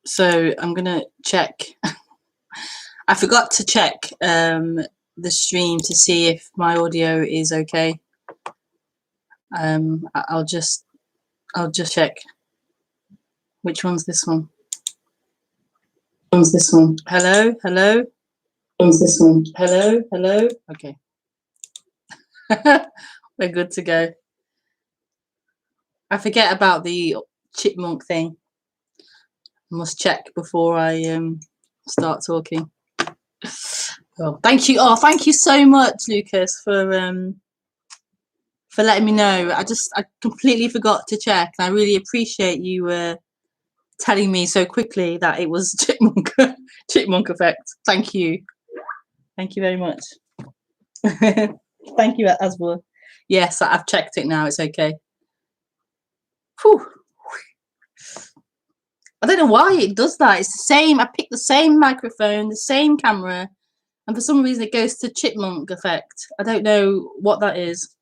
So I'm gonna check. I forgot to check the stream to see if my audio is okay. I'll just check. Which one's this one? One's this one. Hello, hello. One's this one. Hello, hello. Okay. We're good to go. I forget about the chipmunk thing. I must check before I start talking. Oh, thank you. Oh, thank you so much, Lucas, for letting me know. I completely forgot to check, and I really appreciate you telling me so quickly that it was chipmunk effect. Thank you. Thank you very much. Thank you as well. Yes, I've checked it now. It's okay. Whew. I don't know why it does that. It's the same. I picked the same microphone, the same camera, and for some reason it goes to chipmunk effect. I don't know what that is.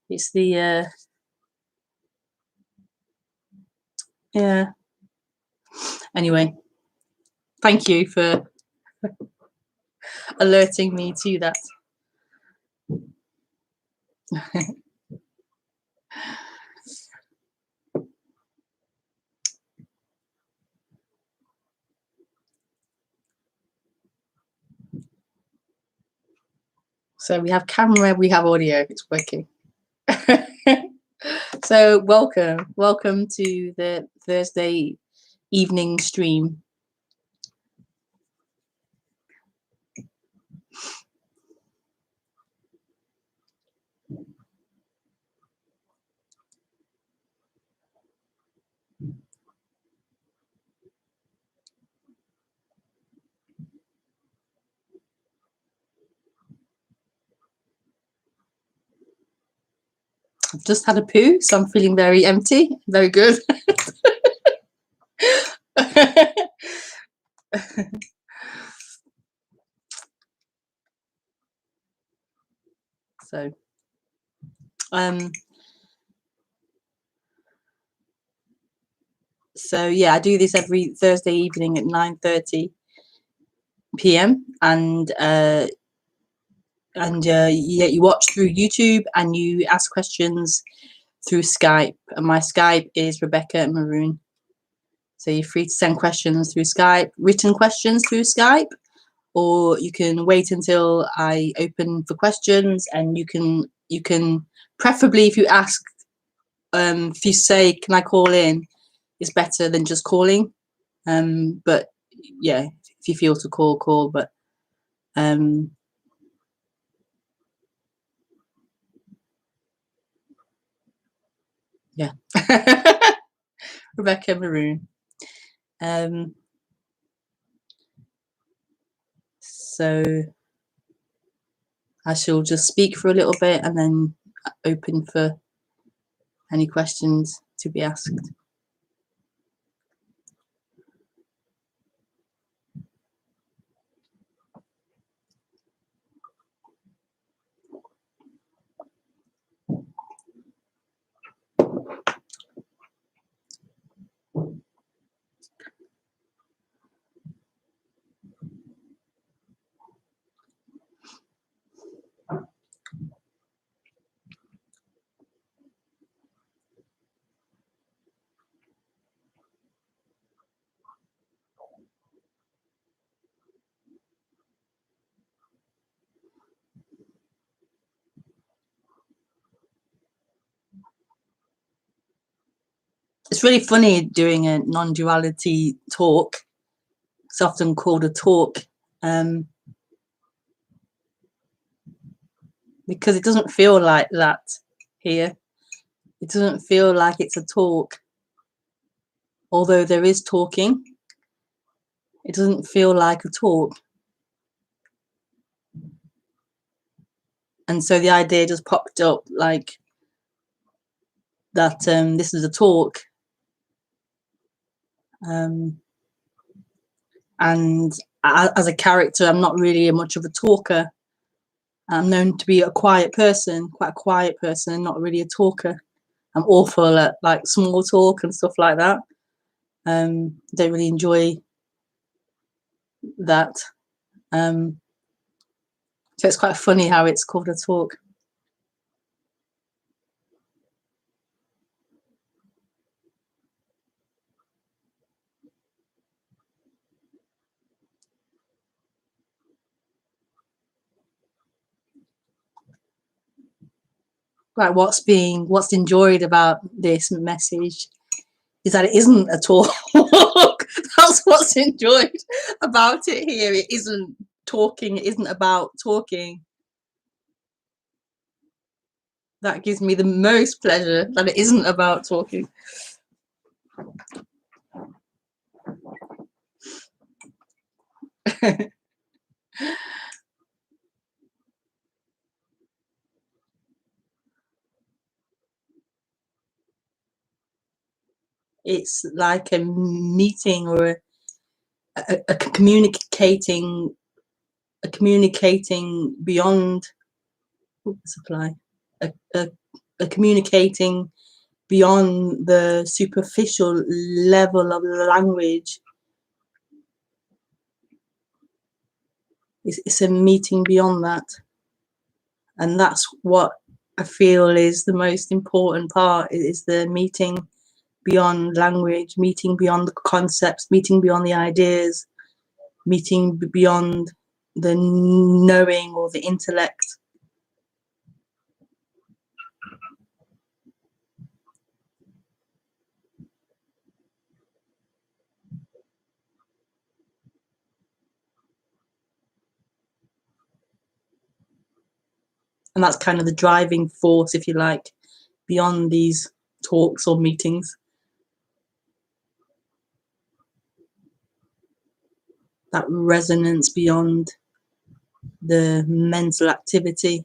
It's the yeah. Anyway, thank you for alerting me to that. So we have camera, we have audio. It's working. So welcome to the Thursday evening stream. I've just had a poo, so I'm feeling very empty. Very good. So yeah, I do this every Thursday evening at 9:30 p.m. and you watch through YouTube and you ask questions through Skype. And my Skype is Rebekah Maroon. So you're free to send questions through Skype, written questions through Skype, or you can wait until I open for questions, and you can preferably, if you ask, if you say, can I call in, it's better than just calling. But yeah, if you feel to call, but yeah. Rebekah Maroon. So I shall just speak for a little bit and then open for any questions to be asked. It's really funny doing a non-duality talk. It's often called a talk because it doesn't feel like that here. It doesn't feel like it's a talk. Although there is talking, it doesn't feel like a talk. And so the idea just popped up like that this is a talk. And as a character, I'm not really much of a talker. I'm known to be a quiet person, quite a quiet person, not really a talker. I'm awful at like small talk and stuff like that. don't really enjoy that. So it's quite funny how it's called a talk. Like what's enjoyed about this message is that it isn't a talk. That's what's enjoyed about it here. It isn't talking. It isn't about talking. That gives me the most pleasure, that it isn't about talking. It's like a meeting or a communicating beyond supply, a communicating beyond the superficial level of language. It's a meeting beyond that, and that's what I feel is the most important part, is the meeting beyond language, meeting beyond the concepts, meeting beyond the ideas, meeting beyond the knowing or the intellect. And that's kind of the driving force, if you like, beyond these talks or meetings. That resonance beyond the mental activity.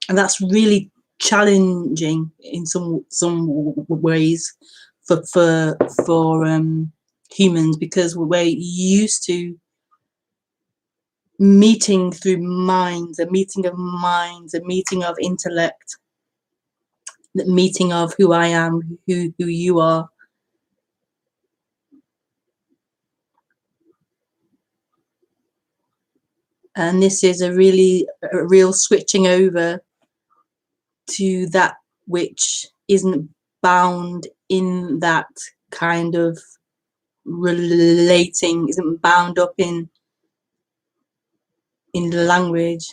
And that's really challenging in some ways for humans, because we're used to meeting through minds, a meeting of minds, a meeting of intellect, the meeting of who I am, who you are. And this is a real switching over to that which isn't bound in that kind of relating, isn't bound up in language,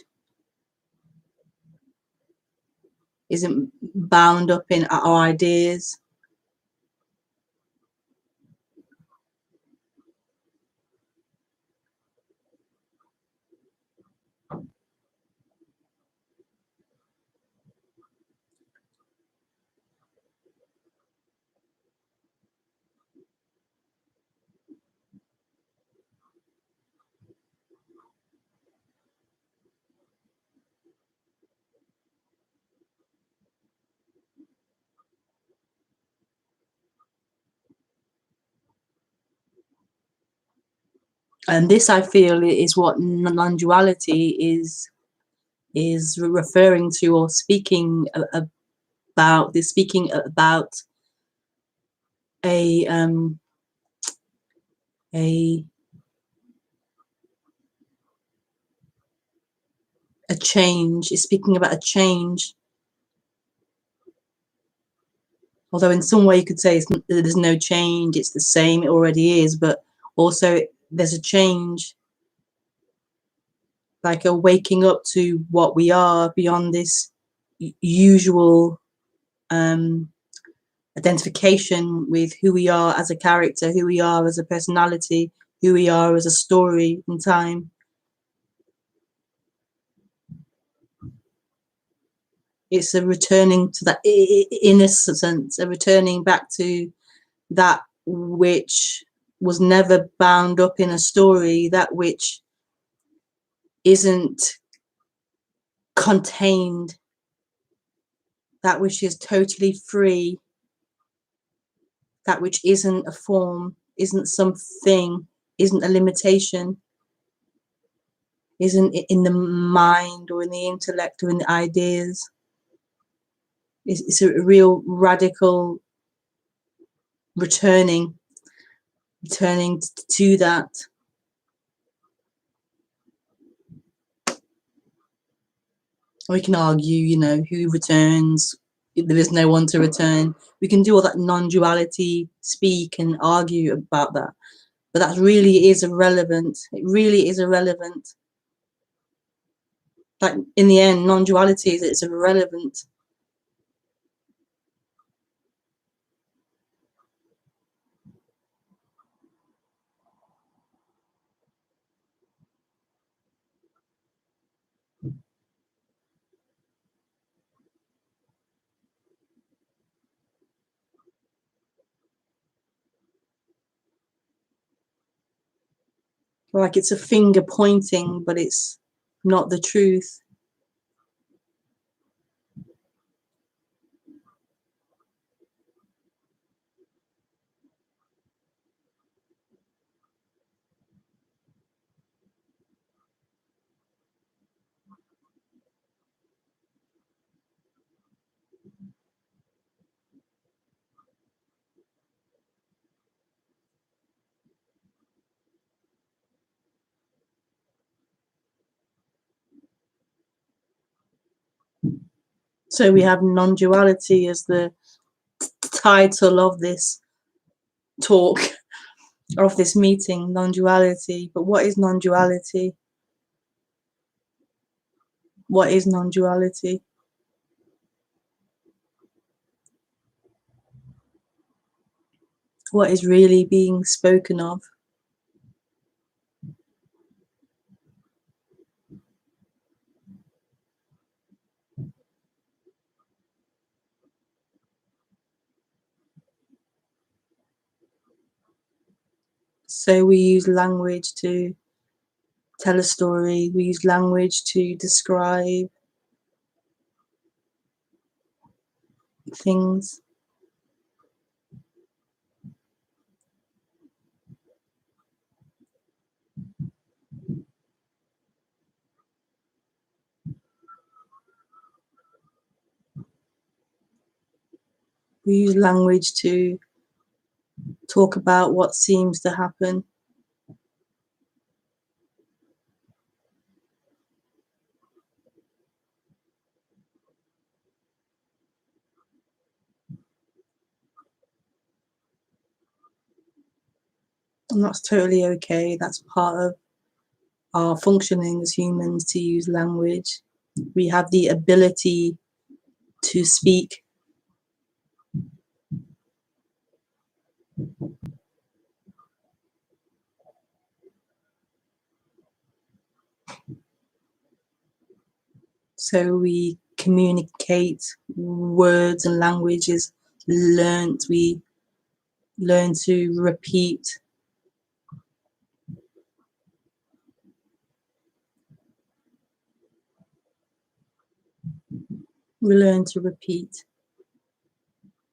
isn't bound up in our ideas. And this, I feel, is what non-duality is referring to or speaking about. They're speaking about a change. Is speaking about a change. Although in some way you could say there's no change, it's the same, it already is, but also there's a change, like a waking up to what we are beyond this usual identification with who we are as a character, who we are as a personality, who we are as a story in time. It's a returning to that innocence, a returning back to that which was never bound up in a story, that which isn't contained, that which is totally free, that which isn't a form, isn't something, isn't a limitation. isn't in the mind or in the intellect or in the ideas. It's a real radical returning to that. We can argue, you know, who returns. There is no one to return. We can do all that non-duality speak and argue about that, but that really is irrelevant. It really is irrelevant. Like in the end, non-duality is irrelevant. Like it's a finger pointing, but it's not the truth. So we have non-duality as the title of this talk, of this meeting, non-duality. But what is non-duality? What is non-duality? What is really being spoken of? So we use language to tell a story. We use language to describe things. We use language to talk about what seems to happen. And that's totally okay. That's part of our functioning as humans, to use language. We have the ability to speak. So we communicate. Words and languages learnt. We learn to repeat. We learn to repeat.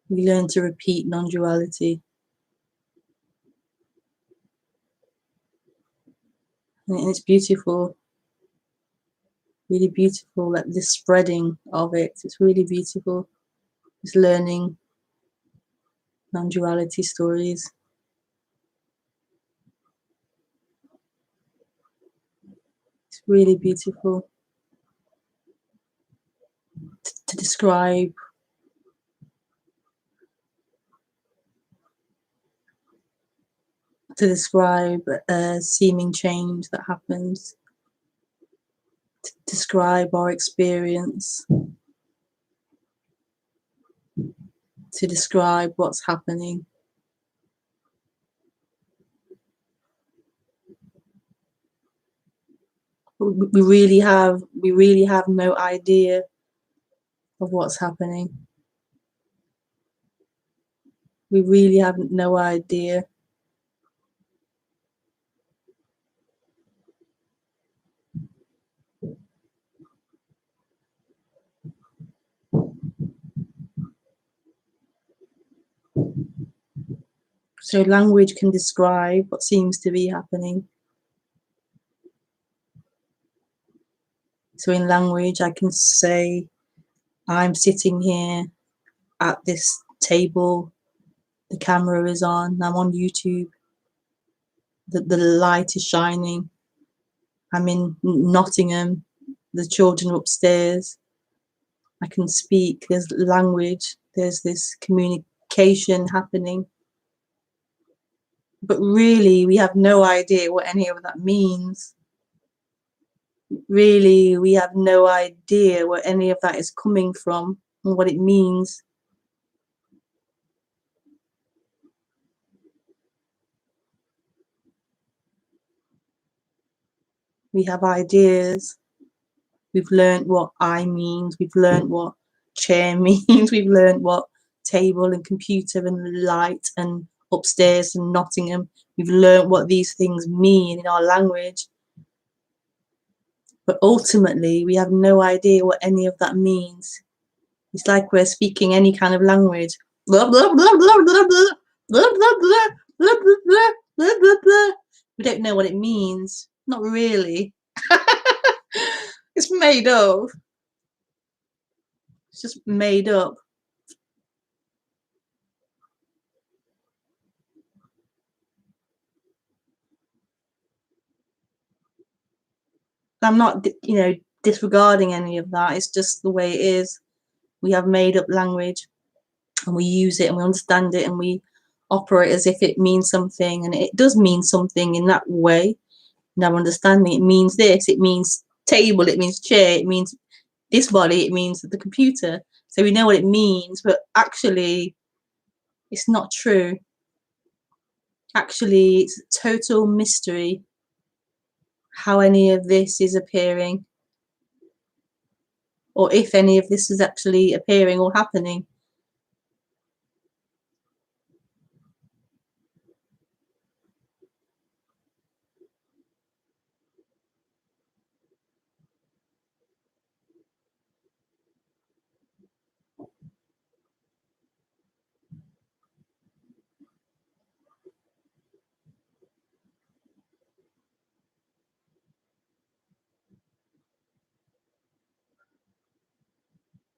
We learn to repeat non-duality. And it's beautiful. Really beautiful, like this spreading of it. It's really beautiful. Just learning non-duality stories. It's really beautiful to describe a seeming change that happens, to describe our experience, to describe what's happening. We really have no idea of what's happening. We really have no idea. So language can describe what seems to be happening. So in language, I can say, I'm sitting here at this table, the camera is on, I'm on YouTube, the light is shining, I'm in Nottingham, the children are upstairs, I can speak, there's language, there's this communication happening. But really, we have no idea what any of that means. Really, we have no idea where any of that is coming from and what it means. We have ideas. We've learned what I means. We've learned what chair means. We've learned what table and computer and light and upstairs and Nottingham. We've learned what these things mean in our language. But ultimately, we have no idea what any of that means. It's like we're speaking any kind of language. Blah, blah, blah, blah, blah, blah, blah, blah, blah, blah, blah, blah, blah, blah, blah. We don't know what it means. Not really. It's made up. It's just made up. I'm not, disregarding any of that. It's just the way it is. We have made up language and we use it and we understand it and we operate as if it means something, and it does mean something in that way. In our understanding, it means this, it means table, it means chair, it means this body, it means the computer. So we know what it means, but actually it's not true. Actually, it's a total mystery how any of this is appearing, or if any of this is actually appearing or happening.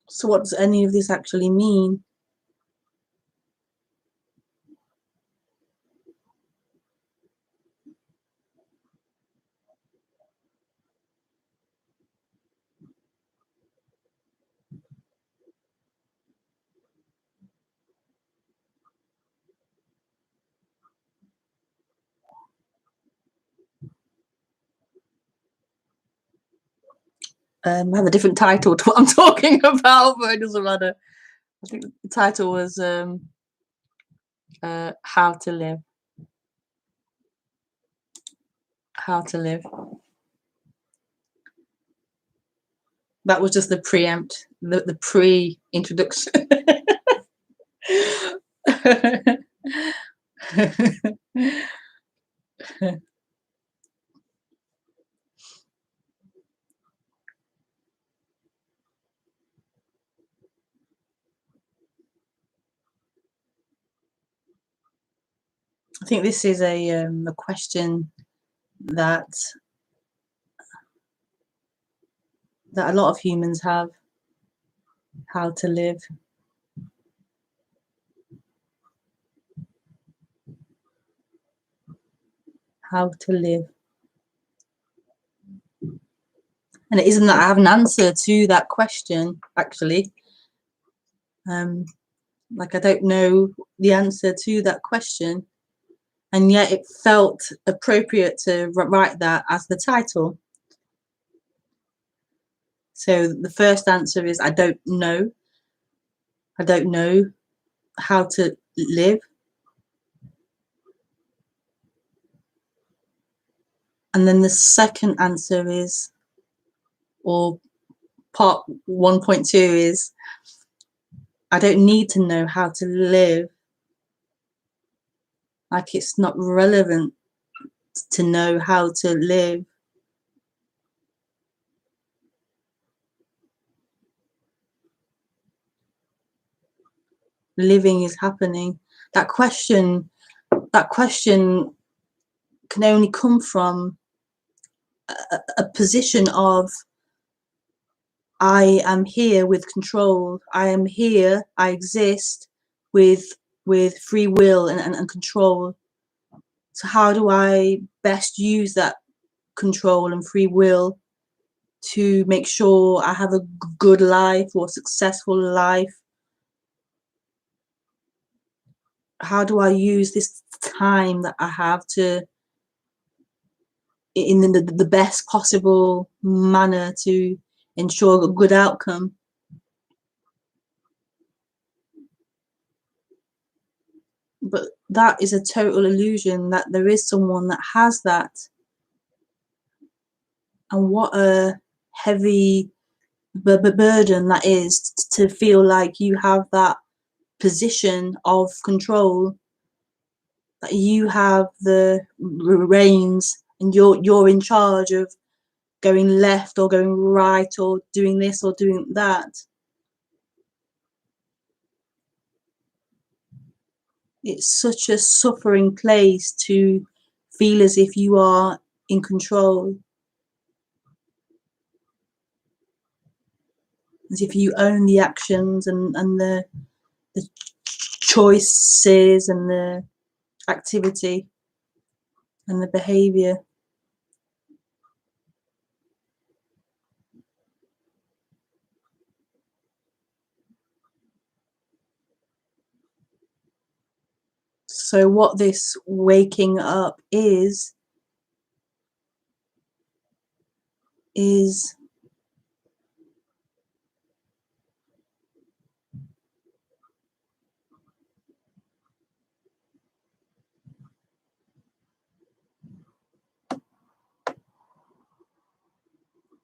So what does any of this actually mean? I have a different title to what I'm talking about, but it doesn't matter. I think the title was How to Live. How to Live. That was just the preempt, the pre-introduction. I think this is a question that a lot of humans have. How to live. How to live. And it isn't that I have an answer to that question, actually. Like I don't know the answer to that question, and yet it felt appropriate to write that as the title. So the first answer is I don't know. I don't know how to live. And then the second answer is, or part 1.2 is, I don't need to know how to live. Like it's not relevant to know how to live. Living is happening. That question can only come from a position of I am here with control. I am here, I exist with free will and control. So how do I best use that control and free will to make sure I have a good life or successful life? How do I use this time that I have to, in the best possible manner, to ensure a good outcome? But that is a total illusion, that there is someone that has that. And what a heavy burden that is, to feel like you have that position of control, that you have the reins and you're in charge of going left or going right or doing this or doing that. It's such a suffering place to feel as if you are in control, as if you own the actions and the choices and the activity and the behavior. So what this waking up is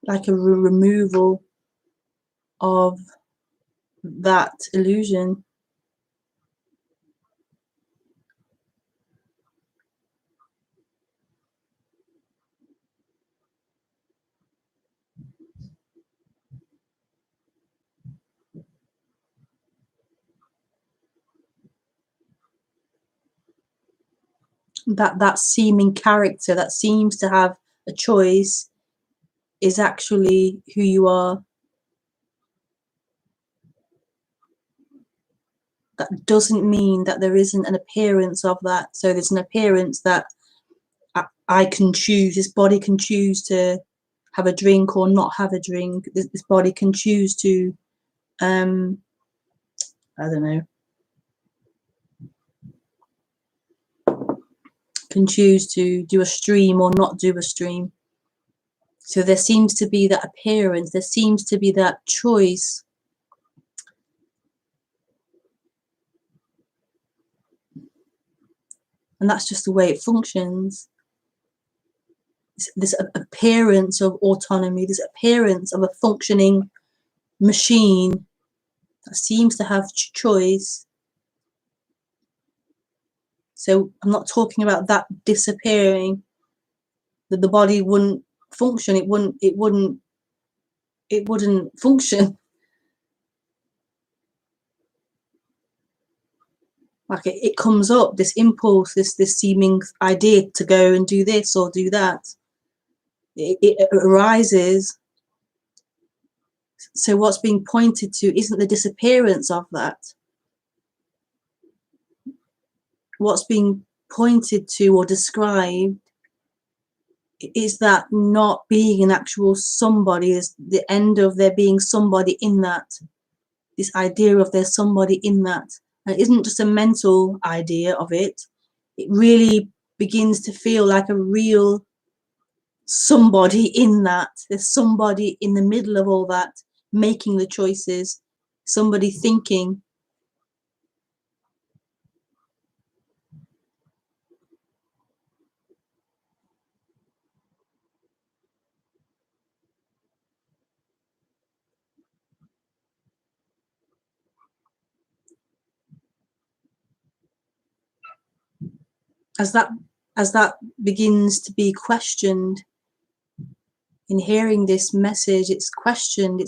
like a removal of that illusion. That seeming character that seems to have a choice is actually who you are. That doesn't mean that there isn't an appearance of that. So there's an appearance that I can choose, this body can choose to have a drink or not have a drink. This body can choose to, I don't know, can choose to do a stream or not do a stream. So there seems to be that appearance, there seems to be that choice. And that's just the way it functions. This appearance of autonomy, this appearance of a functioning machine that seems to have choice. So I'm not talking about that disappearing, that the body wouldn't function, it wouldn't function. Like it comes up, this impulse, this seeming idea to go and do this or do that. It arises. So what's being pointed to isn't the disappearance of that. What's being pointed to or described is that not being an actual somebody, is the end of there being somebody in that. This idea of there's somebody in that. And it isn't just a mental idea of it. It really begins to feel like a real somebody in that. There's somebody in the middle of all that, making the choices, somebody thinking. As that begins to be questioned, in hearing this message, it's questioned.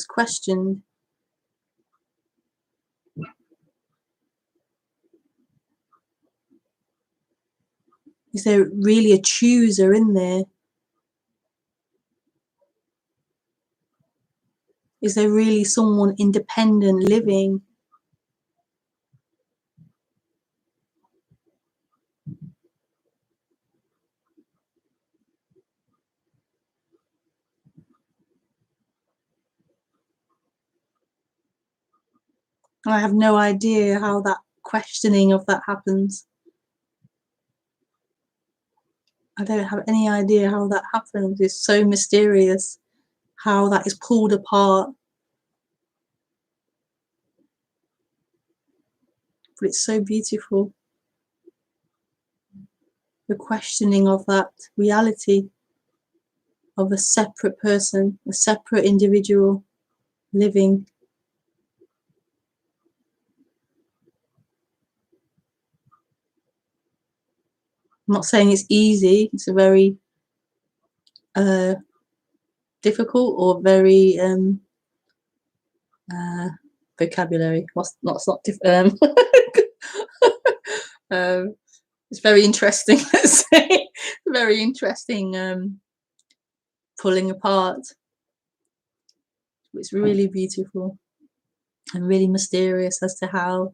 Is there really a chooser in there? Is there really someone independent living? I have no idea how that questioning of that happens. I don't have any idea how that happens. It's so mysterious how that is pulled apart. But it's so beautiful. The questioning of that reality of a separate person, a separate individual living. I'm not saying it's easy. It's a very difficult or very vocabulary. It's very interesting. Let's say very interesting. Pulling apart. It's really beautiful and really mysterious as to how.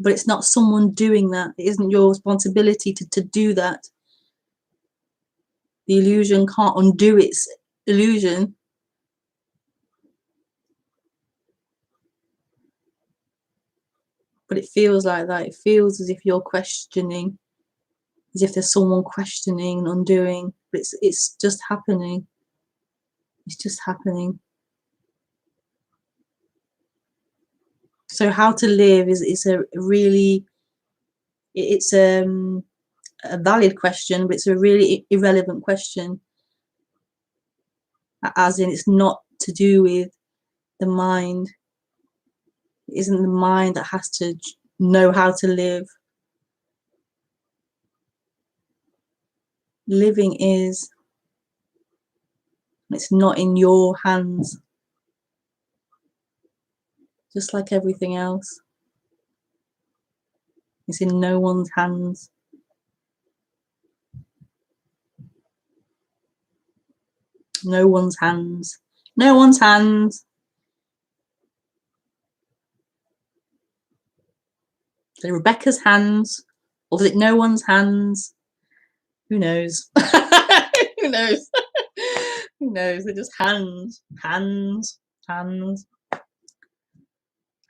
But it's not someone doing that. It isn't your responsibility to do that. The illusion can't undo its illusion. But it feels like that. It feels as if you're questioning, as if there's someone questioning and undoing. But it's just happening. It's just happening. So how to live is a really, it's a valid question, but it's a really irrelevant question. As in, it's not to do with the mind. It isn't the mind that has to know how to live. Living is. It's not in your hands. Just like everything else. It's in no one's hands. No one's hands. No one's hands. Is it Rebekah's hands? Or is it no one's hands? Who knows? Who knows? Who knows? They're just hands. Hands. Hands.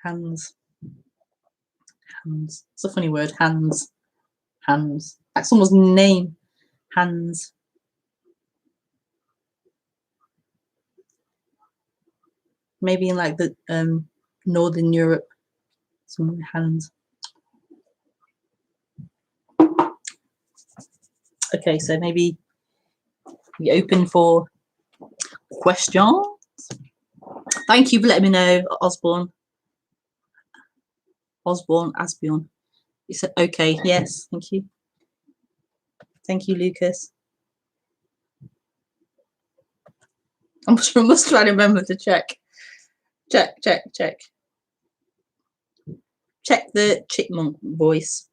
Hands. Hands. It's a funny word. Hands. Hands. Like someone's name. Hands. Maybe in like the Northern Europe. Some hands. Okay, so maybe be open for questions. Thank you for letting me know, Osborne. Asbjorn. You said okay. Yes, thank you. Thank you, Lucas. I'm just trying to remember to check. Check the chipmunk voice.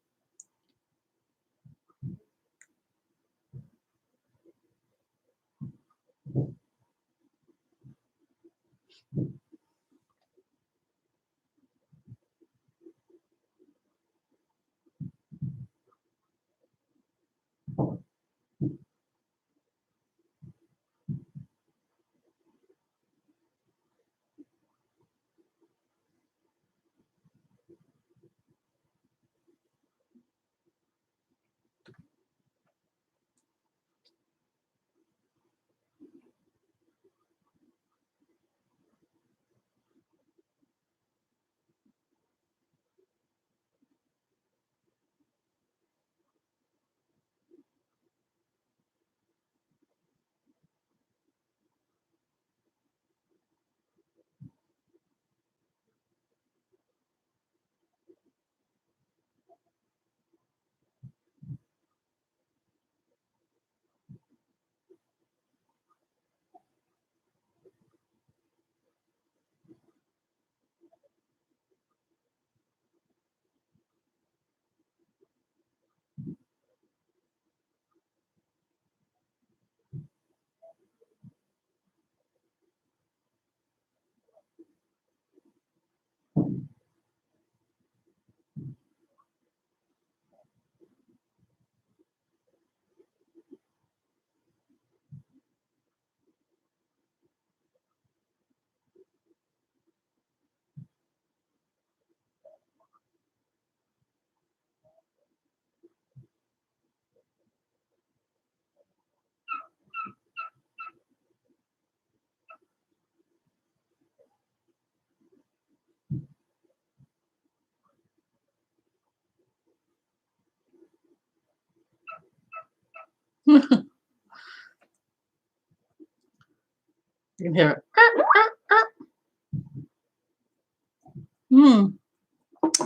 You can hear it.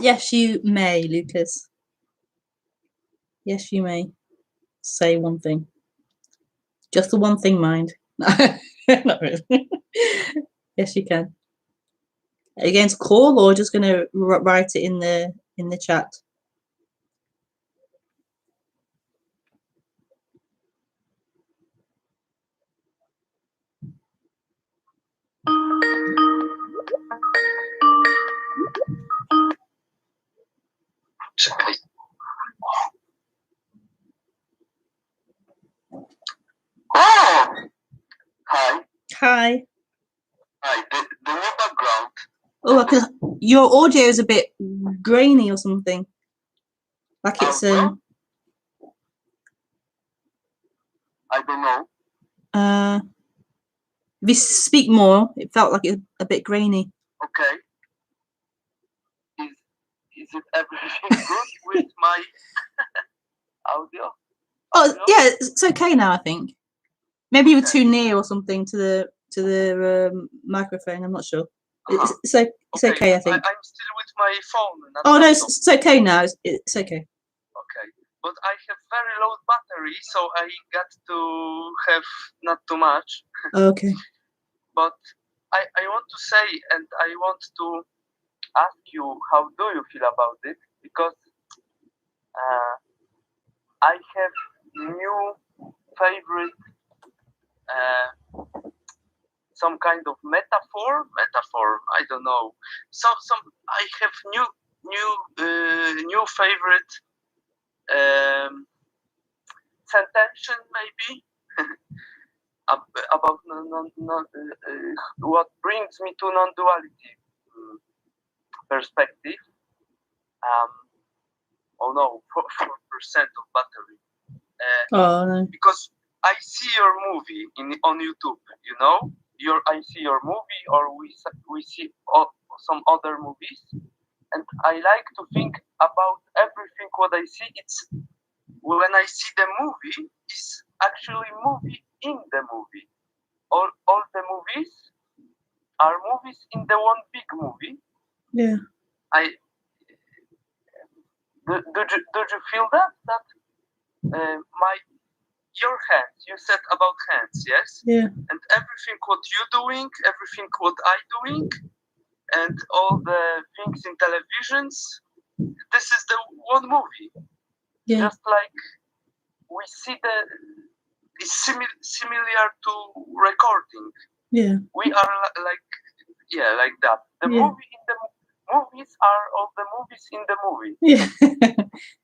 Yes, you may, Lucas. Yes, you may say one thing. Just the one thing, mind. Not really. Yes, you can. Are you going to call or just going to write it in the chat? Oh, hi. Hi. Hi. The new background. Oh, your audio is a bit grainy or something. Like it's I don't know. If you speak more, it felt like it's a bit grainy. Okay. Is it everything good with my audio? Oh yeah, it's okay now. I think maybe you were too near or something to the microphone. I'm not sure. It's okay. I think. I'm still with my phone. Oh no, it's okay now. It's okay. Okay, but I have very low battery, so I got to have not too much. Okay. But I want to say, and I want to ask you, how do you feel about it? Because I have new favorite, some kind of metaphor. I don't know. Some I have new favorite sentence maybe about what brings me to non-duality perspective. Oh no, 4% of battery. Oh no. Because I see your movie on YouTube, you know. I see your movie, or we see some other movies, and I like to think about everything what I see. It's when I see the movie, is actually movie in the movie. All the movies are movies in the one big movie. Yeah. Did you feel that your hands, you said about hands, yes? Yeah. And everything what you doing, everything what I doing, and all the things in televisions, this is the one movie. Yeah. Just like we see it's similar to recording. Yeah. We are like that. The movie in the movies are all the movies in the movie. Yeah.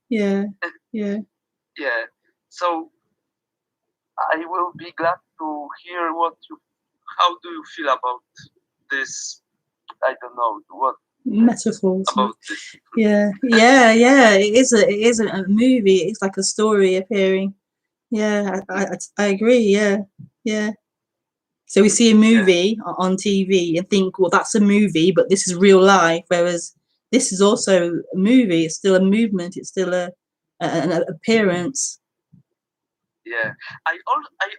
Yeah. Yeah. Yeah. So I will be glad to hear how do you feel about this? I don't know what metaphors about this. Yeah. It is a movie. It's like a story appearing. Yeah, I agree. Yeah. So we see a movie on TV and think, well, that's a movie, but this is real life. Whereas this is also a movie. It's still a movement. It's still an appearance. Yeah, I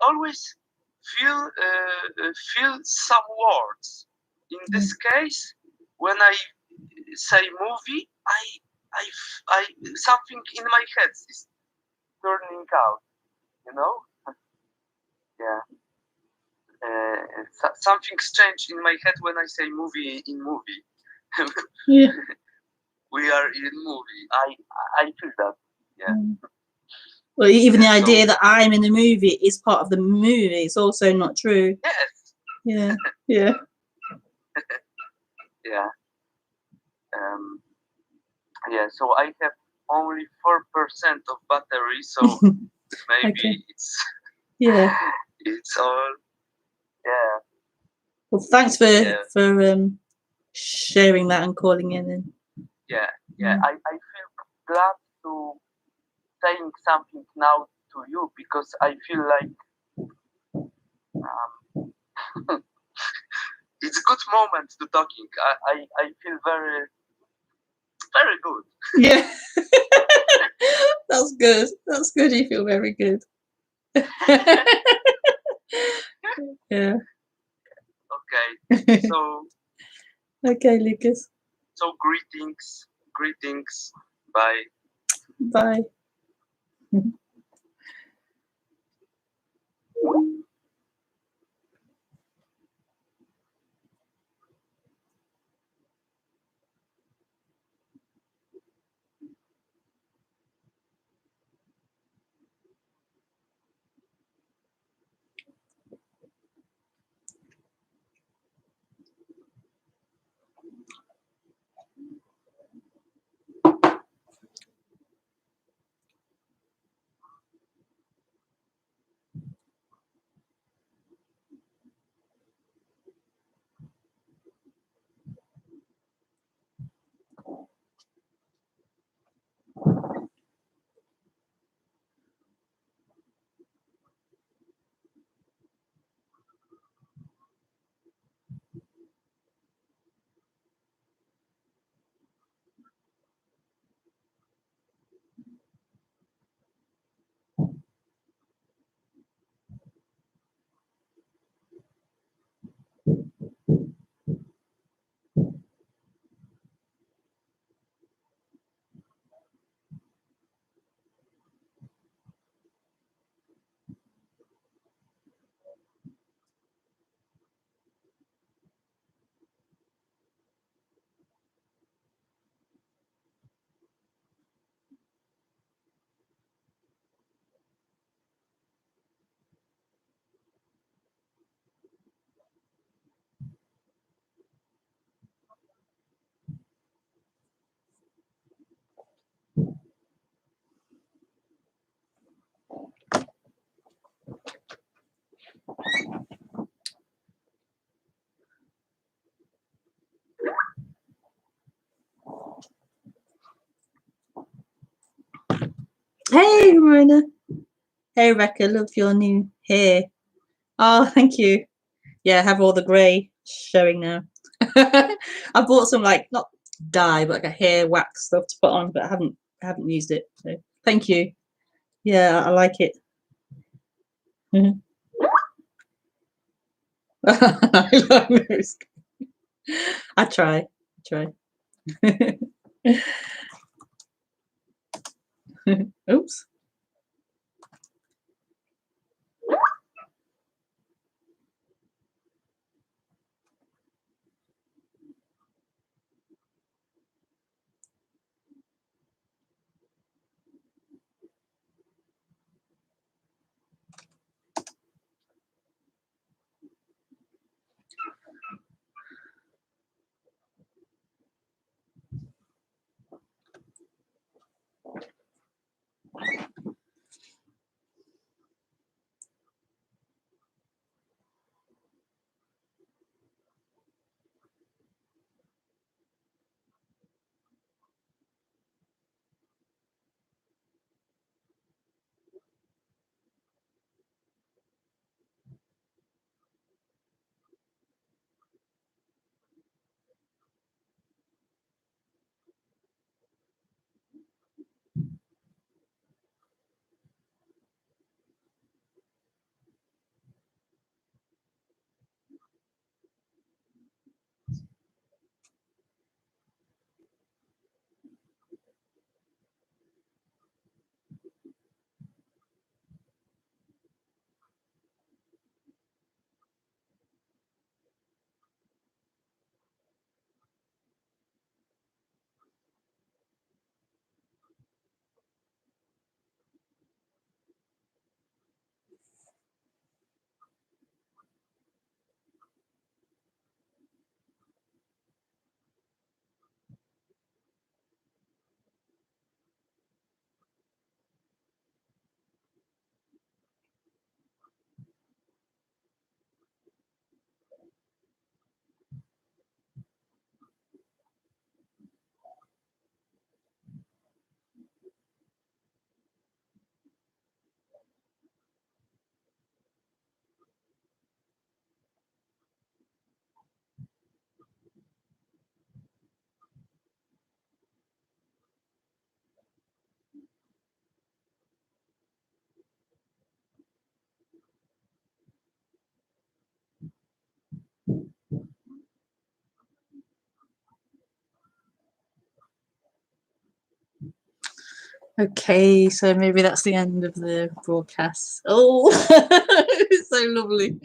always feel some words. In this case, when I say movie, I something in my head is turning out. You know? Yeah. Something's changed in my head when I say movie in movie. Yeah. We are in movie. I feel that. Yeah. Well, even the idea that I'm in the movie is part of the movie. It's also not true. Yes. Yeah. Yeah. Yeah. Yeah. So I have only 4% of battery, so maybe it's it's all. Yeah. Well, thanks for sharing that and calling in. And yeah. I feel glad to saying something now to you because I feel like it's a good moment to talking. I feel very good. Yeah. That's good. That's good. You feel very good. Yeah. Okay. So Okay, Lucas. so greetings. Bye. Bye. Hey, Marina. Hey, Rebecca. Love your new hair. Oh, thank you. Yeah, I have all the grey showing now. I bought some like not dye, but like a hair wax stuff to put on, but I haven't used it. So thank you. Yeah, I like it. I try. Oops. Okay, so maybe that's the end of the broadcast. Oh, it's so lovely.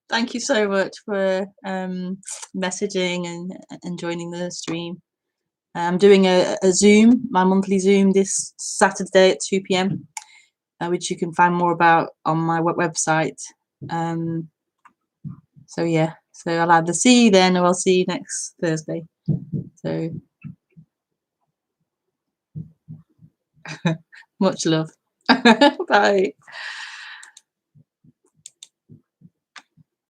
Thank you so much for messaging and joining the stream. I'm doing a Zoom, my monthly Zoom, this Saturday at 2 p.m, which you can find more about on my website. So yeah, so I'll either see you then or I'll see you next Thursday. So much love. Bye.